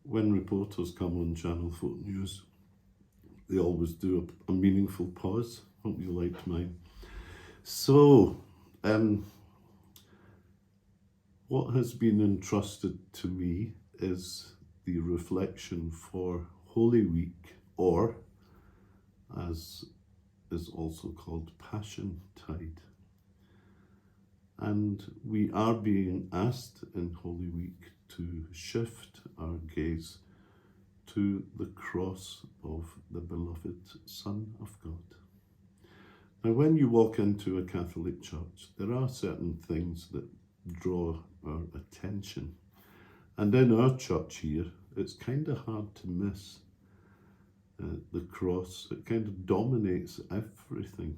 when reporters come on Channel 4 News, they always do a meaningful pause. Hope you liked mine. So, what has been entrusted to me is the reflection for Holy Week, or as is also called Passion Tide. And we are being asked in Holy Week to shift our gaze to the cross of the beloved Son of God. Now, when you walk into a Catholic church, there are certain things that draw our attention. And in our church here, it's kind of hard to miss the cross. It kind of dominates everything.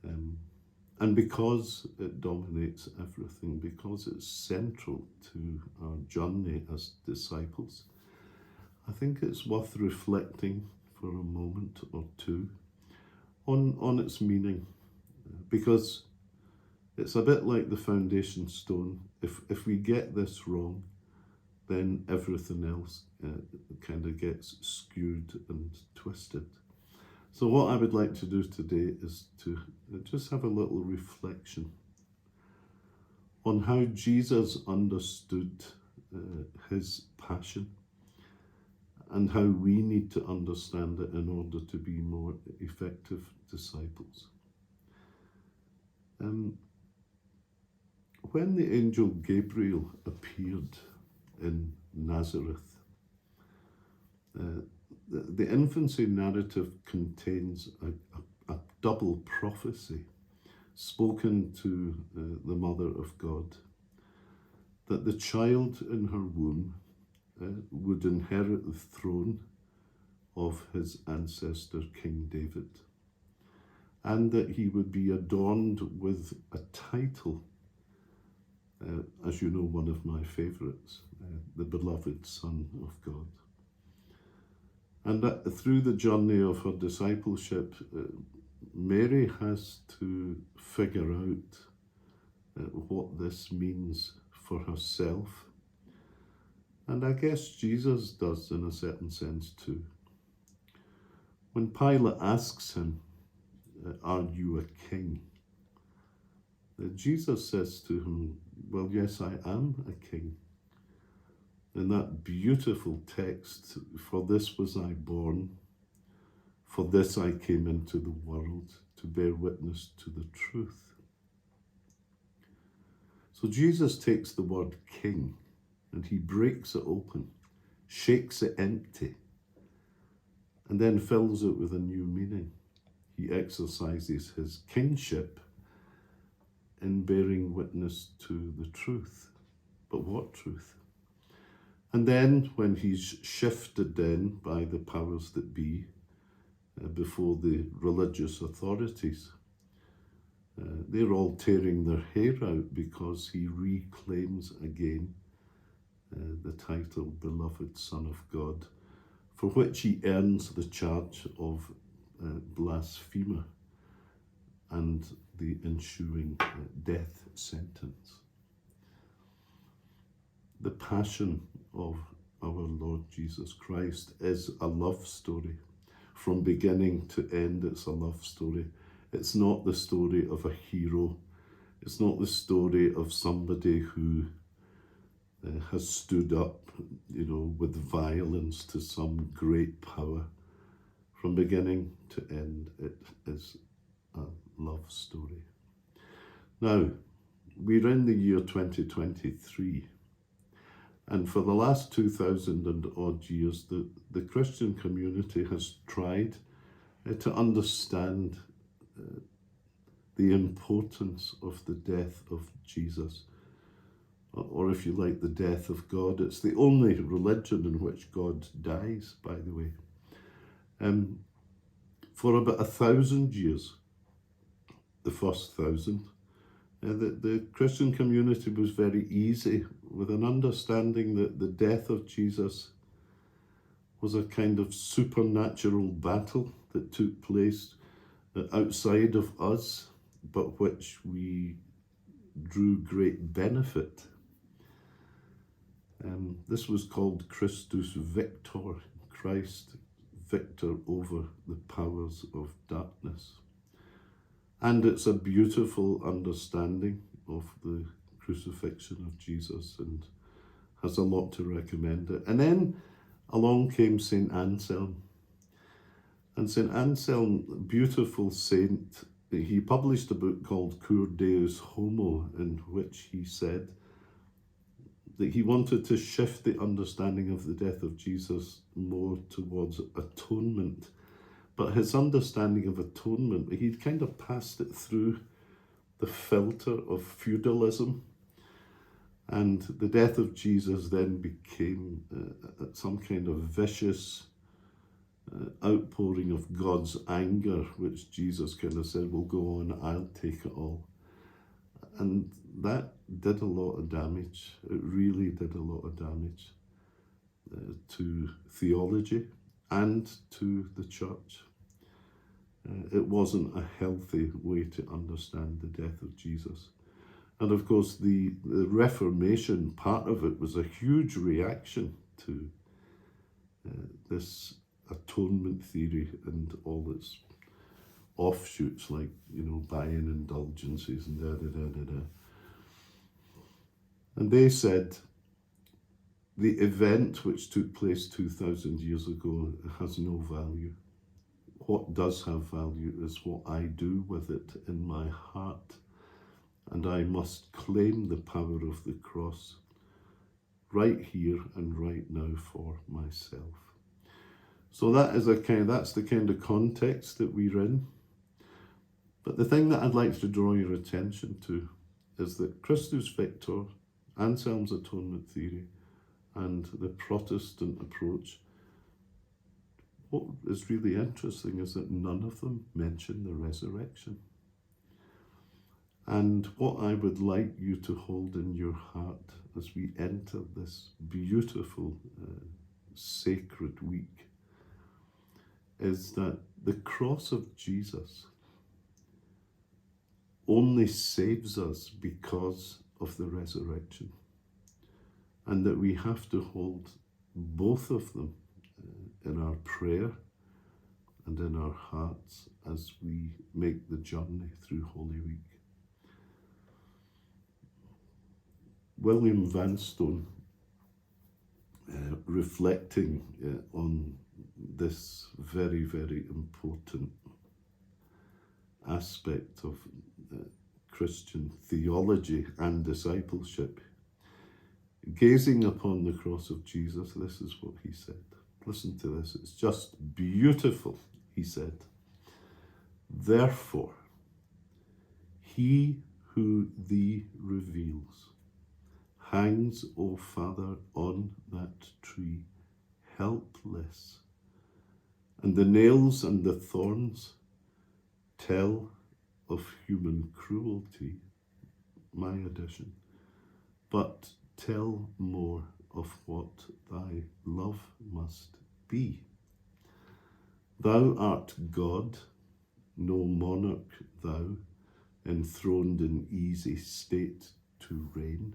And because it dominates everything, because it's central to our journey as disciples, I think it's worth reflecting for a moment or two on its meaning, because it's a bit like the foundation stone. If we get this wrong, then everything else kind of gets skewed and twisted. So what I would like to do today is to just have a little reflection on how Jesus understood his passion and how we need to understand it in order to be more effective disciples. When the angel Gabriel appeared in Nazareth, the infancy narrative contains a double prophecy spoken to the Mother of God, that the child in her womb would inherit the throne of his ancestor King David, and that he would be adorned with a title, as you know, one of my favourites, the beloved Son of God. And that through the journey of her discipleship, Mary has to figure out what this means for herself. And I guess Jesus does in a certain sense too. When Pilate asks him, "Are you a king?" Jesus says to him, "Well, yes, I am a king." In that beautiful text, "For this was I born, for this I came into the world, to bear witness to the truth." So Jesus takes the word king and he breaks it open, shakes it empty, and then fills it with a new meaning. He exercises his kingship in bearing witness to the truth. But what truth? And then when he's shifted then by the powers that be before the religious authorities, they're all tearing their hair out because he reclaims again the title Beloved Son of God, for which he earns the charge of blasphemer and the ensuing death sentence. The passion of our Lord Jesus Christ is a love story. From beginning to end, it's a love story. It's not the story of a hero. It's not the story of somebody who has stood up, with violence to some great power. From beginning to end, it is a love story. Now, we're in the year 2023. And for the last 2,000 and odd years, the Christian community has tried to understand the importance of the death of Jesus, or if you like, the death of God. It's the only religion in which God dies, by the way. For about 1,000 years, the first 1,000, the Christian community was very easy with an understanding that the death of Jesus was a kind of supernatural battle that took place outside of us, but which we drew great benefit. This was called Christus Victor, Christ victor over the powers of darkness. And it's a beautiful understanding of the crucifixion of Jesus and has a lot to recommend it. And then along came St. Anselm. And St. Anselm, beautiful saint, he published a book called Cur Deus Homo, in which he said that he wanted to shift the understanding of the death of Jesus more towards atonement. But his understanding of atonement, he'd kind of passed it through the filter of feudalism. And the death of Jesus then became some kind of vicious outpouring of God's anger, which Jesus kind of said, well, go on, I'll take it all. And that did a lot of damage. It really did a lot of damage to theology and to the church. It wasn't a healthy way to understand the death of Jesus. And of course, the Reformation, part of it was a huge reaction to this atonement theory and all its offshoots, like, buying indulgences and da-da-da-da-da. And they said the event which took place 2,000 years ago has no value. What does have value is what I do with it in my heart. And I must claim the power of the cross right here and right now for myself. So that's the kind of context that we're in. But the thing that I'd like to draw your attention to is that Christus Victor, Anselm's atonement theory, and the Protestant approach, what is really interesting is that none of them mention the resurrection. And what I would like you to hold in your heart as we enter this beautiful, sacred week is that the cross of Jesus only saves us because of the resurrection, and that we have to hold both of them in our prayer and in our hearts as we make the journey through Holy Week. William Vanstone, reflecting on this very, very important aspect of Christian theology and discipleship, gazing upon the cross of Jesus, this is what he said. Listen to this, it's just beautiful. He said, "Therefore, he who thee reveals hangs, O Father, on that tree, helpless, and the nails and the thorns tell of human cruelty," my addition, "but tell more of what thy love must be. Thou art God, no monarch thou, enthroned in easy state to reign.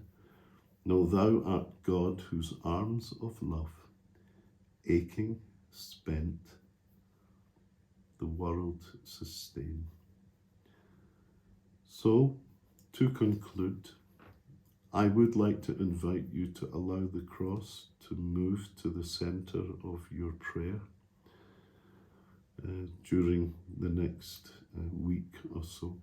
No, thou art God whose arms of love, aching, spent, the world sustain." So, to conclude, I would like to invite you to allow the cross to move to the centre of your prayer during the next week or so.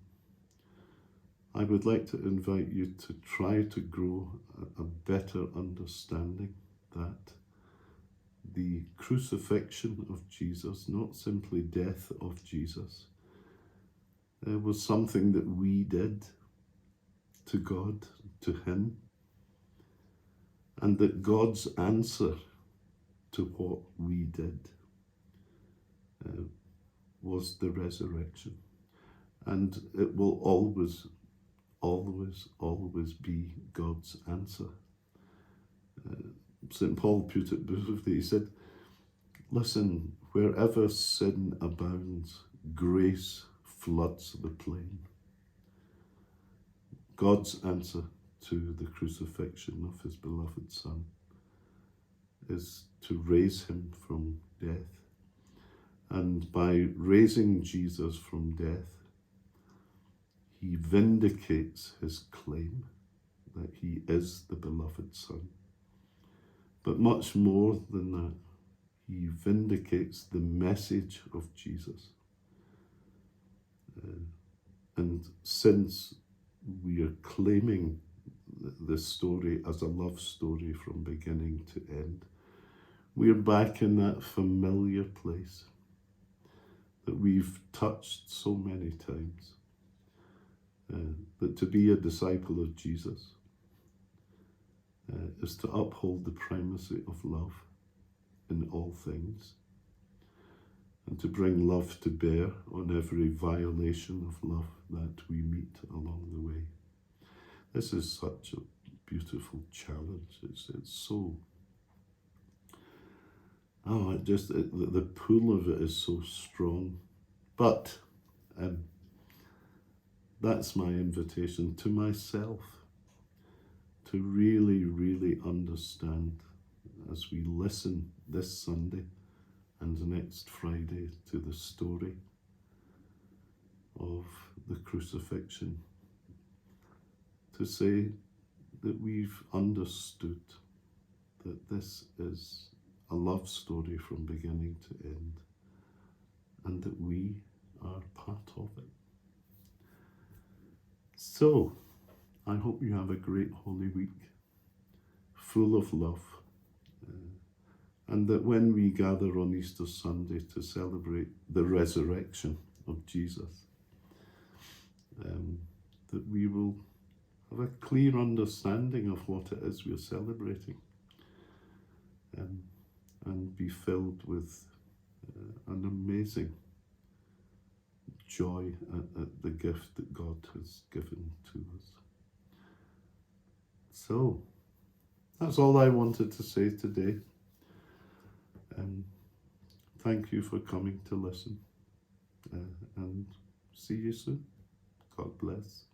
I would like to invite you to try to grow a better understanding that the crucifixion of Jesus, not simply death of Jesus, was something that we did to God, to him, and that God's answer to what we did was the resurrection. And it will always be God's answer. St. Paul put it beautifully. He said, listen, wherever sin abounds, grace floods the plain. God's answer to the crucifixion of his beloved Son is to raise him from death. And by raising Jesus from death, he vindicates his claim that he is the beloved Son. But much more than that, he vindicates the message of Jesus. And since we are claiming this story as a love story from beginning to end, we're back in that familiar place that we've touched so many times. That to be a disciple of Jesus is to uphold the primacy of love in all things, and to bring love to bear on every violation of love that we meet along the way. This is such a beautiful challenge. It's so, the pull of it is so strong. But that's my invitation to myself, to really, really understand as we listen this Sunday and next Friday to the story of the crucifixion, to say that we've understood that this is a love story from beginning to end, and that we are part of it. So, I hope you have a great Holy Week, full of love, and that when we gather on Easter Sunday to celebrate the resurrection of Jesus, that we will have a clear understanding of what it is we're celebrating, and be filled with an amazing joy at the gift that God has given to us. So, that's all I wanted to say today. Thank you for coming to listen, and see you soon. God bless.